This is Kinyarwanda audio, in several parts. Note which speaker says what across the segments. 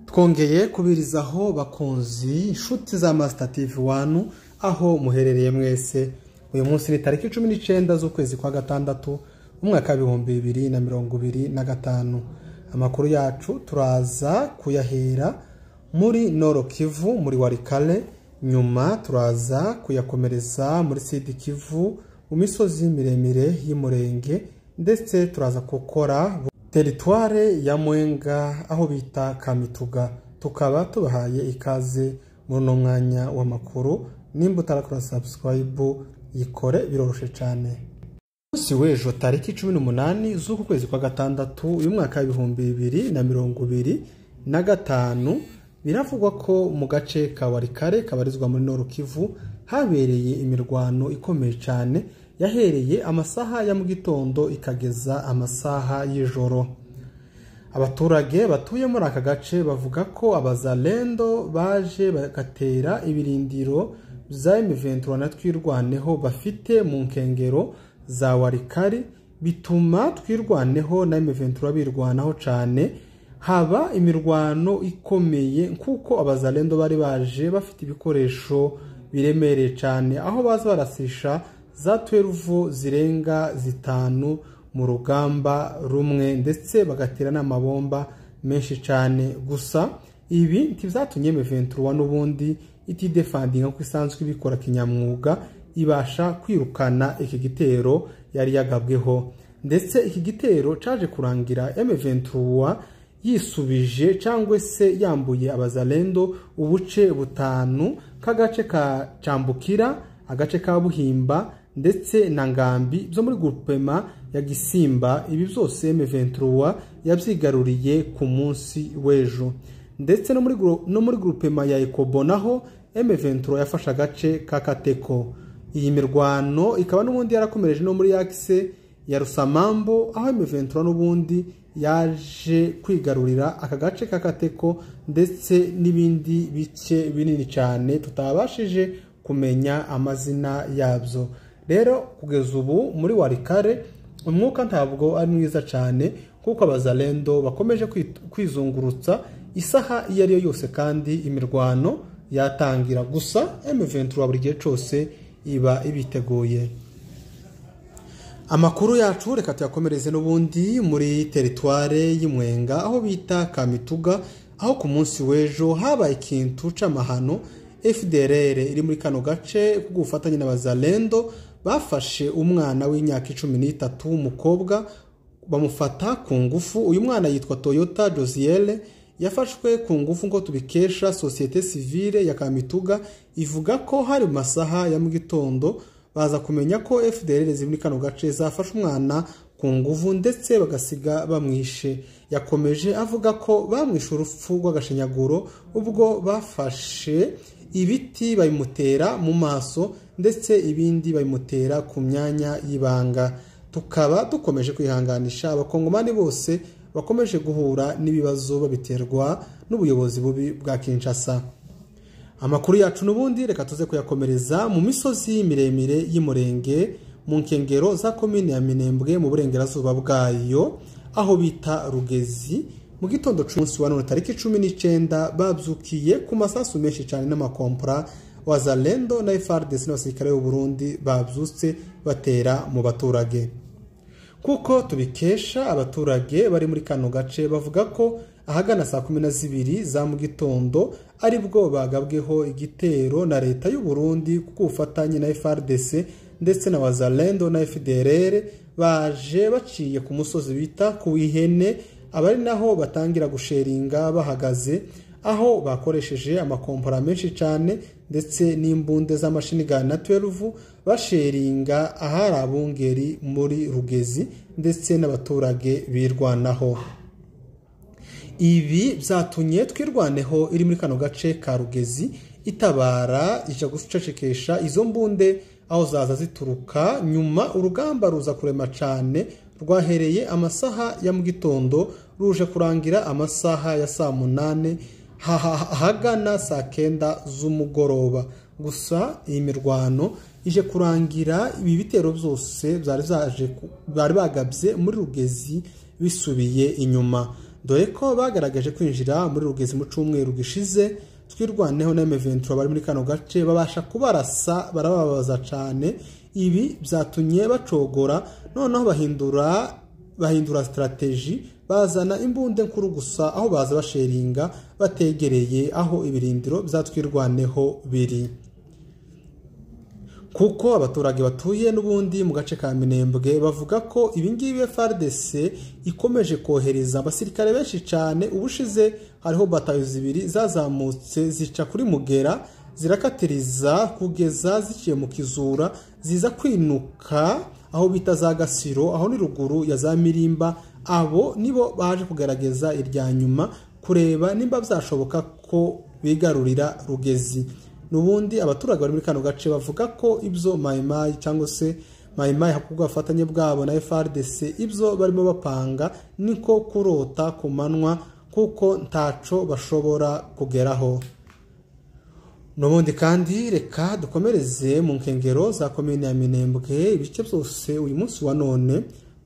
Speaker 1: Twongeye kubirizaho bakunzi inshuti za Master TV 1 aho muherereye mwese. Uyu munsi ni tariki 19 z'ukwezi kwa gatandatu umwaka wa 2025. Amakuru yacu turaza kuyahera muri Nord Kivu muri Walikale, nyuma turaza kuyakomereza muri Sud Kivu mu misozi miremire y'Umurenge, ndetse turaza gukora teritware ya Mwenga aho bita Kamituga. Tukaba tubahaye ikaze muri no mwanya w'amakuru. Nimba utarakora subscribe yikore, biroroshe cyane. Umunsi w'ejo tariki 18 z'uku kwezi kwa gatandatu uyu mwaka wa 2025 biravugwa ko mu gace ka Walikale kabarizwa muri Nord Kivu habereye imirwano ikomeye cyane yahereye amasaha ya mu gitondo ikageza amasaha y'ijoro. Abaturage batuye muri aka gace bavuga ko abazalendo baje bagatera ibirindiro za M23 na twirwaneho bafite mu nkengero za Walikale, bituma twirwaneho na M23 birwanaho cyane, haba imirwano ikomeye kuko abazalendo bari baje bafite ibikoresho biremereye cyane, aho baza barasisha za 12 zirenga zitanu mu rugamba rumwe, ndetse bagatera n'amabomba menshi cyane. Gusa ibi ntivyatumye M23 n'ubundi itidefendinga ko isanzwe bikora kinyamwuga ibasha kwirukana iki gitero yari yagabweho, ndetse iki gitero caje kurangira M23 yisubije cyangwa se yambuye abazalendo ubuce butanu k'agace ka Cambukira, agace ka Buhimba ndetse na Ngambi byo muri groupement ya Gisimba. Ibi byose M23 yabyigaruriye ku munsi w'ejo, ndetse no muri groupement ya Ekobo naho M23 yafashe agace ka Kateko. Iyi mirwano ikaba n'ubundi yarakomereje no muri axe ya Rusamambo, aho M23 n'ubundi yaje kwigarurira aka gace ka Kateko ndetse n'ibindi bice binini cyane tutabashije kumenya amazina yabyo. Rero kugeza ubu muri Walikale umwuka ntabwo ari mwiza cyane kuko abazalendo bakomeje kwizungurutsa isaha iyo ari yo yose kandi imirwano yatangira. Gusa M23 buri gihe cyose iba ibiteguye. Amakuru yacu reka tuyakomereze n'ubundi muri teritware y'Umwenga aho bita Kamituga, aho ku munsi w'ejo habaye ikintu c'amahano. FDLR iri muri kano gace ku gufatanya n'abazalendo bafashe umwana w'imyaka 13 w'umukobwa bamufata ku ngufu. Uyu mwana yitwa Toyota Josiele, yafashwe ku ngufu ngo tubikesha societe civile ya Kamituga. Ivuga ko hari mu masaha ya mu gitondo baza kumenya ko FDLR ziri muri kano gace zafashe umwana ku ngufu ndetse bagasiga bamwishe. Yakomeje avuga ko bamwishe urupfu rw'agashinyaguro ubwo bafashe ibiti babimutera mu maso ndetse ibindi babimutera ku myanya y'ibanga. Tukaba dukomeje kwihanganisha abakongomani bose bakomeje guhura n'ibibazo babiterwa n'ubuyobozi bubi bwa Kinshasa. Amakuru yacu n'ubundi reka tuze kuyakomereza mu misozi miremire y'Umurenge mu nkengero za komine ya Minembwe mu burengerazuba bwayo aho bita Rugezi. Mu gitondo cy'umunsi wa none tariki 19 babyukiye ku masasu menshi cyane n'amakompra wazalendo na FARDC n'abasirikare b'u Burundi babyutse batera mu baturage. Kuko tubikesha abaturage bari muri kano gace bavuga ko ahagana saa 12 za mu gitondo aribwo bagabweho igitero na leta y'u Burundi kuko ufatanye na FARDC ndetse na wazalendo na FDLR baje baciye ku musozi bita ku Ihene, abari naho batangira gusheringa bahagaze, aho bakoresheje amakompora menshi cyane ndetse n'imbunde z'amashini gun na 12 basheringa ahari abungeri muri Rugezi ndetse n'abaturage birwanaho. Ibi byatunye twirwaneho iri muri kano gace ka Rugezi itabara ija gucecekesha izo mbunde aho zaza zituruka. Nyuma urugamba ruza kurema cyane rwahereye amasaha ya mu gitondo ruje kurangira amasaha ya saa 8 hagana saa 9 z'umugoroba. Gusa iyi mirwano ije kurangira ibi bitero byose bari bagabye muri Rugezi bisubiye inyuma. dore ko bagaragaje kwinjira muri Rugezi mu cyumweru gishize twirwaneho na M23 bari muri kano gace babasha kubarasa barababaza cyane. Ibi byatumye bacogora noneho bahindura strategy bazana imbunde nkuru gusa aho baza basheringa bategereye aho ibirindiro byatwirwaneho biri, kuko abaturage batuye n'ubundi mu gace ka Minembwe bavuga ko ibingibi FARDC ikomeje kohereza abasirikare benshi cyane. Ubushize hariho batayo zibiri zazamutse zica kuri Mugera zirakatiriza kugeza ziciye mu Kizura ziza kwinuka aho bita za Gasiro, aho ni ruguru ya za Mirimba. Abo nibo baje kugaragaza irya nyuma kureba nimba byashoboka ko bigarurira Rugezi. Nubundi abaturage bari muri kano gace bavuga ko ibyo Maimai cyangwa se Maimai hakubwa afatanye bwabo na FARDC ibyo barimo bapanga niko kurota kumanwa, kuko ntaco bashobora kugeraho. Nubundi kandi reka dukomereze mu nkengero za komine ya Minembwe. Ibice byose uyu munsi wa none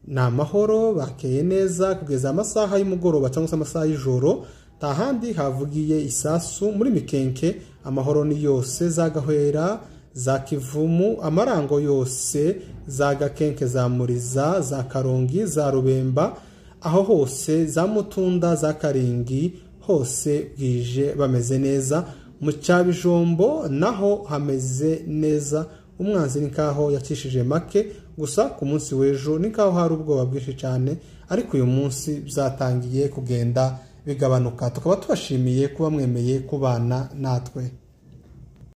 Speaker 1: na amahoro, bakeye neza kugeza amasaha y'umugoroba cyangwa se amasaha y'ijoro. Tahandi havugiye isasu muri Mikenke. Amahoro ni yose, za Gahwera, za Kivumu, amarango yose, za Gakenke, za Muriza, za Karongi, za Rubemba, aho hose, za Mutunda, za Karingi, hose bwije bameze neza. Mu Cyabijombo naho hameze neza, umwanzi nikaho yakishije make, gusa ku munsi w'ejo nikaho hari ubwoba bwinshi cyane, ariko uyu munsi byatangiye kugenda bigabanuka. Tukaba tubashimiye kuba mwemeye kubana natwe.